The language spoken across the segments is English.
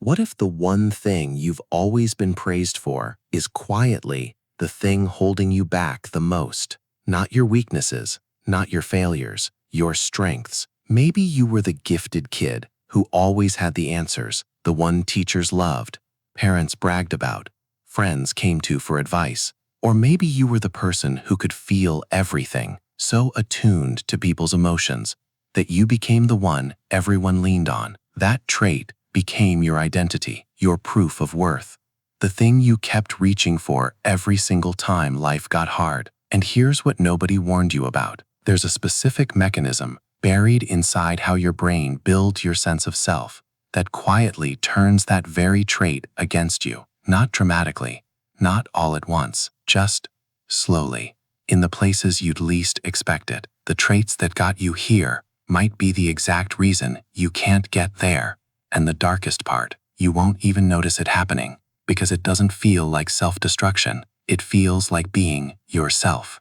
What if the one thing you've always been praised for is quietly the thing holding you back the most? Not your weaknesses, not your failures, your strengths. Maybe you were the gifted kid who always had the answers, the one teachers loved, parents bragged about, friends came to for advice. Or maybe you were the person who could feel everything, so attuned to people's emotions that you became the one everyone leaned on. That trait became your identity, your proof of worth, the thing you kept reaching for every single time life got hard. And here's what nobody warned you about. There's a specific mechanism buried inside how your brain builds your sense of self that quietly turns that very trait against you, not dramatically, not all at once, just slowly, in the places you'd least expect it. The traits that got you here might be the exact reason you can't get there. And the darkest part, you won't even notice it happening because it doesn't feel like self-destruction. It feels like being yourself.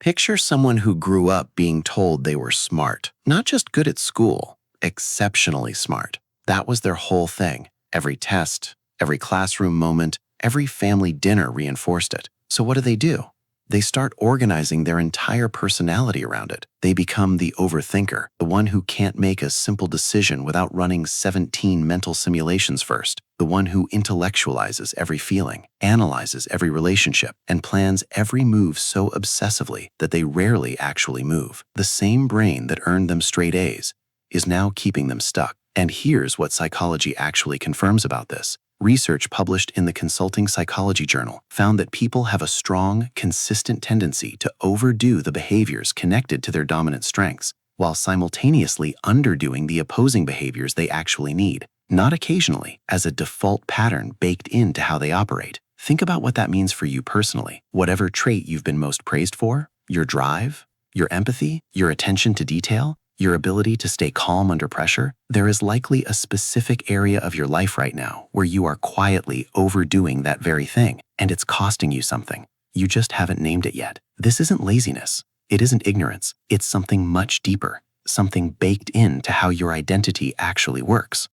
Picture someone who grew up being told they were smart, not just good at school, exceptionally smart. That was their whole thing. Every test, every classroom moment, every family dinner reinforced it. So what do? They start organizing their entire personality around it. They become the overthinker, the one who can't make a simple decision without running 17 mental simulations first, the one who intellectualizes every feeling, analyzes every relationship, and plans every move so obsessively that they rarely actually move. The same brain that earned them straight A's is now keeping them stuck. And here's what psychology actually confirms about this. Research published in the Consulting Psychology Journal found that people have a strong, consistent tendency to overdo the behaviors connected to their dominant strengths, while simultaneously underdoing the opposing behaviors they actually need, not occasionally, as a default pattern baked into how they operate. Think about what that means for you personally. Whatever trait you've been most praised for, your drive, your empathy, your attention to detail, your ability to stay calm under pressure, there is likely a specific area of your life right now where you are quietly overdoing that very thing, and it's costing you something. You just haven't named it yet. This isn't laziness. It isn't ignorance. It's something much deeper, something baked into how your identity actually works.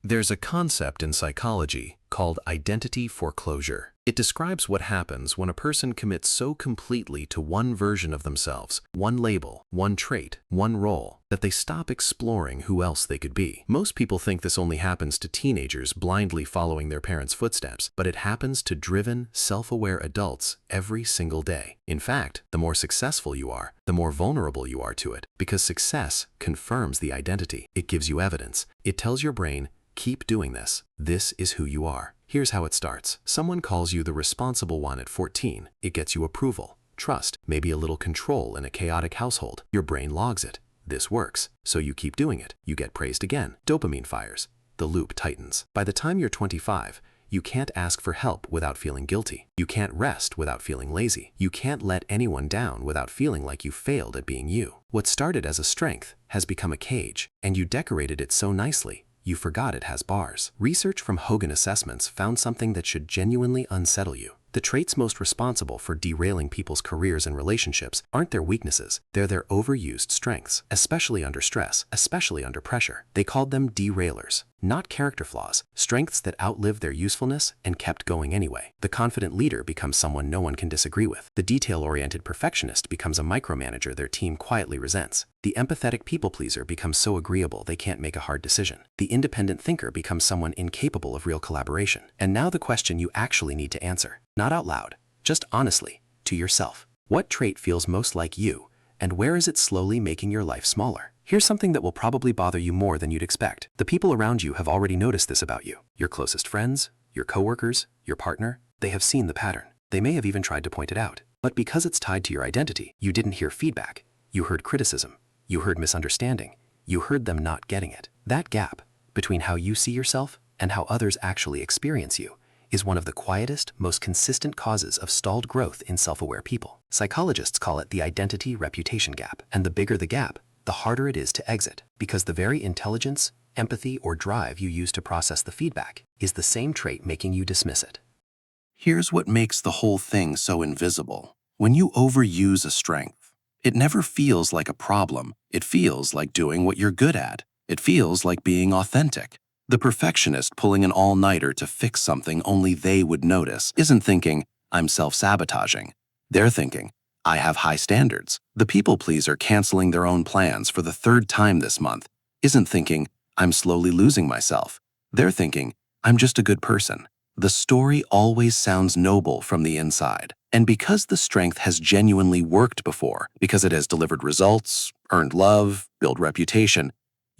There's a concept in psychology called identity foreclosure. It describes what happens when a person commits so completely to one version of themselves, one label, one trait, one role, that they stop exploring who else they could be. Most people think this only happens to teenagers blindly following their parents' footsteps, but it happens to driven, self-aware adults every single day. In fact, the more successful you are, the more vulnerable you are to it, because success confirms the identity. It gives you evidence. It tells your brain, keep doing this. This is who you are. Here's how it starts. Someone calls you the responsible one at 14. It gets you approval, trust, maybe a little control in a chaotic household. Your brain logs it. This works. So you keep doing it. You get praised again. Dopamine fires. The loop tightens. By the time you're 25, you can't ask for help without feeling guilty. You can't rest without feeling lazy. You can't let anyone down without feeling like you failed at being you. What started as a strength has become a cage, and you decorated it so nicely you forgot it has bars. Research from Hogan Assessments found something that should genuinely unsettle you. The traits most responsible for derailing people's careers and relationships aren't their weaknesses, they're their overused strengths, especially under stress, especially under pressure. They called them derailers, not character flaws, strengths that outlived their usefulness and kept going anyway. The confident leader becomes someone no one can disagree with. The detail-oriented perfectionist becomes a micromanager their team quietly resents. The empathetic people-pleaser becomes so agreeable they can't make a hard decision. The independent thinker becomes someone incapable of real collaboration. And now the question you actually need to answer. Not out loud, just honestly, to yourself. What trait feels most like you, and where is it slowly making your life smaller? Here's something that will probably bother you more than you'd expect. The people around you have already noticed this about you. Your closest friends, your coworkers, your partner, they have seen the pattern. They may have even tried to point it out. But because it's tied to your identity, you didn't hear feedback. You heard criticism. You heard misunderstanding. You heard them not getting it. That gap between how you see yourself and how others actually experience you is one of the quietest, most consistent causes of stalled growth in self-aware people. Psychologists call it the identity-reputation gap. And the bigger the gap, the harder it is to exit, because the very intelligence, empathy, or drive you use to process the feedback is the same trait making you dismiss it. Here's what makes the whole thing so invisible. When you overuse a strength, it never feels like a problem. It feels like doing what you're good at. It feels like being authentic. The perfectionist pulling an all-nighter to fix something only they would notice isn't thinking, I'm self-sabotaging. They're thinking, I have high standards. The people pleaser canceling their own plans for the third time this month isn't thinking, I'm slowly losing myself. They're thinking, I'm just a good person. The story always sounds noble from the inside. And because the strength has genuinely worked before, because it has delivered results, earned love, built reputation,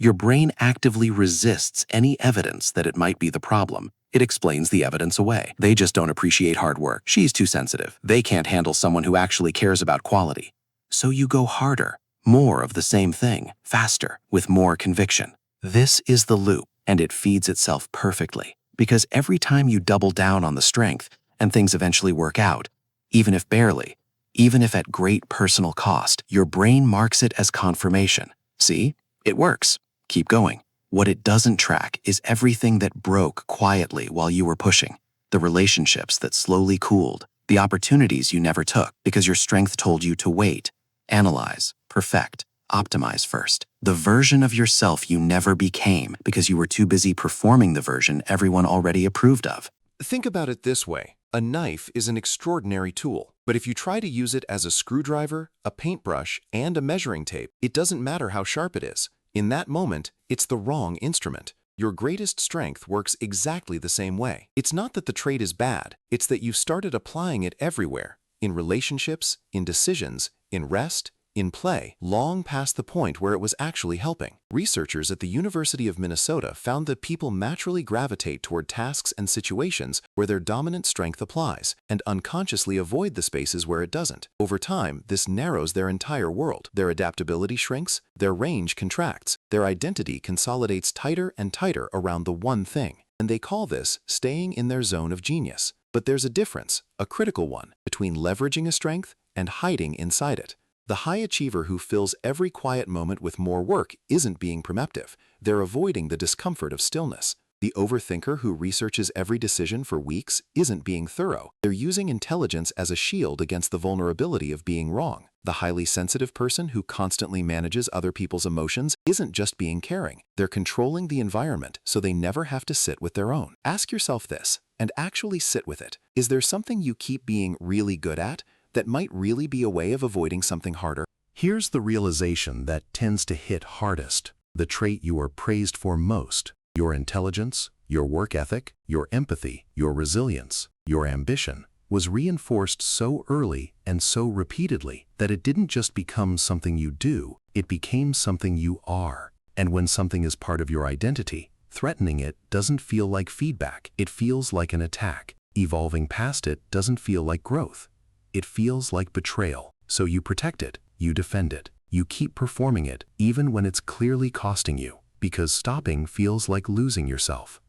your brain actively resists any evidence that it might be the problem. It explains the evidence away. They just don't appreciate hard work. She's too sensitive. They can't handle someone who actually cares about quality. So you go harder, more of the same thing, faster, with more conviction. This is the loop, and it feeds itself perfectly. Because every time you double down on the strength, and things eventually work out, even if barely, even if at great personal cost, your brain marks it as confirmation. See? It works. Keep going. What it doesn't track is everything that broke quietly while you were pushing, the relationships that slowly cooled, the opportunities you never took because your strength told you to wait, analyze, perfect, optimize first. The version of yourself you never became because you were too busy performing the version everyone already approved of. Think about it this way. A knife is an extraordinary tool, but if you try to use it as a screwdriver, a paintbrush, and a measuring tape, it doesn't matter how sharp it is. In that moment, it's the wrong instrument. Your greatest strength works exactly the same way. It's not that the trait is bad, it's that you've started applying it everywhere. In relationships, in decisions, in rest, in play, long past the point where it was actually helping. Researchers at the University of Minnesota found that people naturally gravitate toward tasks and situations where their dominant strength applies, and unconsciously avoid the spaces where it doesn't. Over time, this narrows their entire world. Their adaptability shrinks, their range contracts, their identity consolidates tighter and tighter around the one thing. And they call this staying in their zone of genius. But there's a difference, a critical one, between leveraging a strength and hiding inside it. The high achiever who fills every quiet moment with more work isn't being preemptive. They're avoiding the discomfort of stillness. The overthinker who researches every decision for weeks isn't being thorough. They're using intelligence as a shield against the vulnerability of being wrong. The highly sensitive person who constantly manages other people's emotions isn't just being caring. They're controlling the environment so they never have to sit with their own. Ask yourself this, and actually sit with it. Is there something you keep being really good at that might really be a way of avoiding something harder? Here's the realization that tends to hit hardest, the trait you are praised for most: your intelligence, your work ethic, your empathy, your resilience, your ambition, was reinforced so early and so repeatedly that it didn't just become something you do, it became something you are. And when something is part of your identity, threatening it doesn't feel like feedback, it feels like an attack. Evolving past it doesn't feel like growth. It feels like betrayal. So you protect it, you defend it, you keep performing it, even when it's clearly costing you, because stopping feels like losing yourself.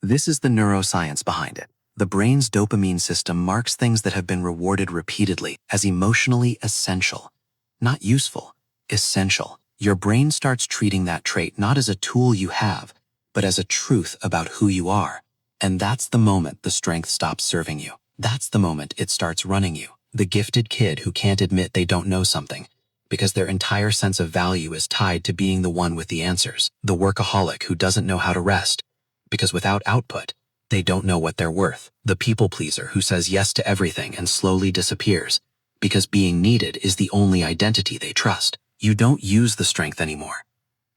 This is the neuroscience behind it. The brain's dopamine system marks things that have been rewarded repeatedly as emotionally essential. Not useful, essential. Your brain starts treating that trait not as a tool you have, but as a truth about who you are. And that's the moment the strength stops serving you. That's the moment it starts running you. The gifted kid who can't admit they don't know something because their entire sense of value is tied to being the one with the answers. The workaholic who doesn't know how to rest because without output, they don't know what they're worth. The people pleaser who says yes to everything and slowly disappears because being needed is the only identity they trust. You don't use the strength anymore.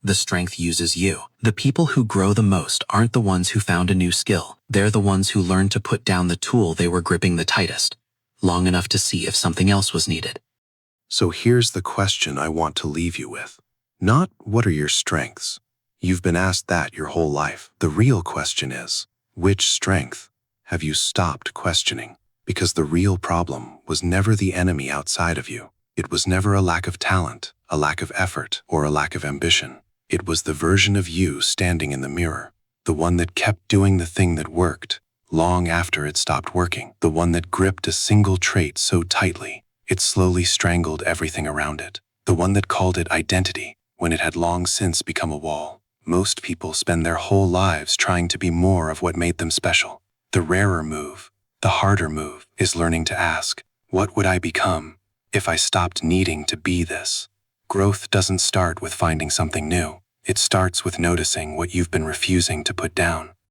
The strength uses you. The people who grow the most aren't the ones who found a new skill. They're the ones who learned to put down the tool they were gripping the tightest, long enough to see if something else was needed. So here's the question I want to leave you with. Not what are your strengths? You've been asked that your whole life. The real question is, which strength have you stopped questioning? Because the real problem was never the enemy outside of you. It was never a lack of talent, a lack of effort, or a lack of ambition. It was the version of you standing in the mirror, the one that kept doing the thing that worked, long after it stopped working, the one that gripped a single trait so tightly, it slowly strangled everything around it, the one that called it identity when it had long since become a wall. Most people spend their whole lives trying to be more of what made them special. The rarer move, the harder move, is learning to ask, what would I become if I stopped needing to be this? Growth doesn't start with finding something new. It starts with noticing what you've been refusing to put down.